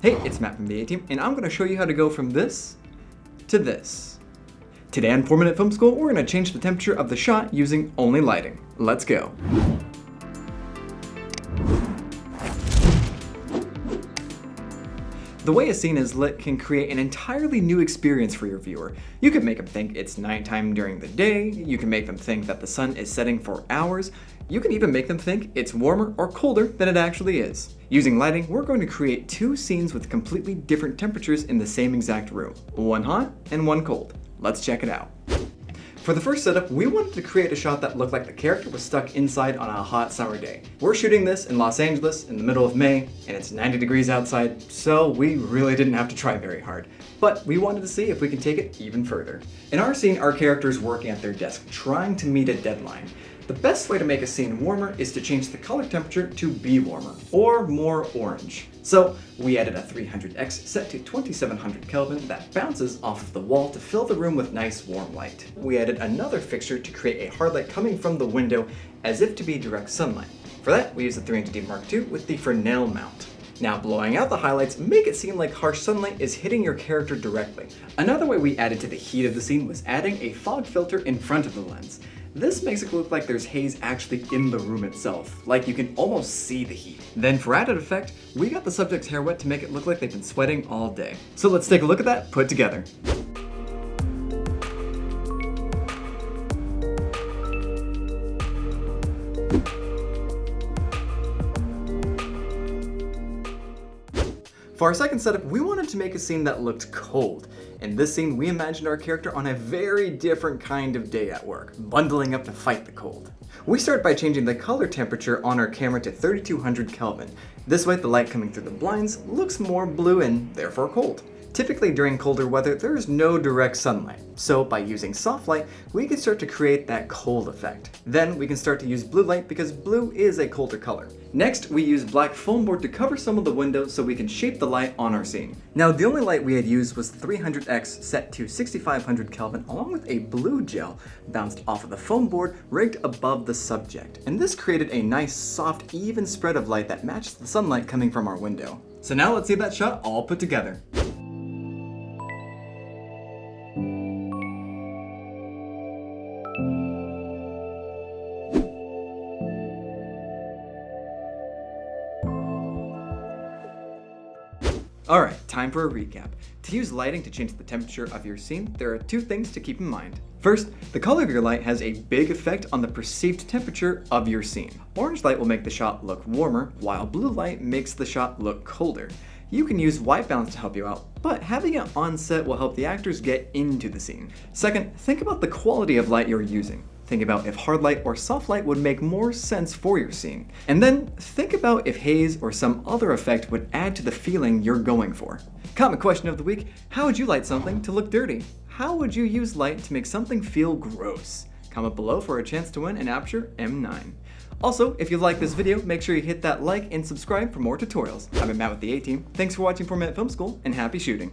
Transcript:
Hey, it's Matt from the A-Team, and I'm going to show you how to go from this to this. Today on 4-Minute Film School, we're going to change the temperature of the shot using only lighting. Let's go. The way a scene is lit can create an entirely new experience for your viewer. You can make them think it's nighttime during the day, you can make them think that the sun is setting for hours, you can even make them think it's warmer or colder than it actually is. Using lighting, we're going to create two scenes with completely different temperatures in the same exact room. One hot and one cold. Let's check it out. For the first setup, we wanted to create a shot that looked like the character was stuck inside on a hot summer day. We're shooting this in Los Angeles in the middle of May, and it's 90 degrees outside, so we really didn't have to try very hard. But we wanted to see if we could take it even further. In our scene, our character is working at their desk, trying to meet a deadline. The best way to make a scene warmer is to change the color temperature to be warmer, or more orange. So we added a 300X set to 2700 Kelvin that bounces off of the wall to fill the room with nice warm light. We added another fixture to create a hard light coming from the window as if to be direct sunlight. For that, we used the 300D Mark II with the Fresnel mount. Now, blowing out the highlights make it seem like harsh sunlight is hitting your character directly. Another way we added to the heat of the scene was adding a fog filter in front of the lens. This makes it look like there's haze actually in the room itself, like you can almost see the heat. Then for added effect, we got the subject's hair wet to make it look like they've been sweating all day. So let's take a look at that put together. For our second setup, we wanted to make a scene that looked cold. In this scene, we imagined our character on a very different kind of day at work, bundling up to fight the cold. We start by changing the color temperature on our camera to 3200 Kelvin. This way, the light coming through the blinds looks more blue and therefore cold. Typically during colder weather, there is no direct sunlight, so by using soft light, we can start to create that cold effect. Then we can start to use blue light because blue is a colder color. Next, we use black foam board to cover some of the windows so we can shape the light on our scene. Now, the only light we had used was 300X set to 6500 Kelvin along with a blue gel bounced off of the foam board rigged above the subject. And this created a nice, soft, even spread of light that matches the sunlight coming from our window. So now let's see that shot all put together. Alright, time for a recap. To use lighting to change the temperature of your scene, there are two things to keep in mind. First, the color of your light has a big effect on the perceived temperature of your scene. Orange light will make the shot look warmer, while blue light makes the shot look colder. You can use white balance to help you out, but having it on set will help the actors get into the scene. Second, think about the quality of light you're using. Think about if hard light or soft light would make more sense for your scene. And then think about if haze or some other effect would add to the feeling you're going for. Comment question of the week: how would you light something to look dirty? How would you use light to make something feel gross? Comment below for a chance to win an Aputure M9. Also, if you like this video, make sure you hit that like and subscribe for more tutorials. I've been Matt with the A-Team. Thanks for watching 4-Minute Film School, and happy shooting.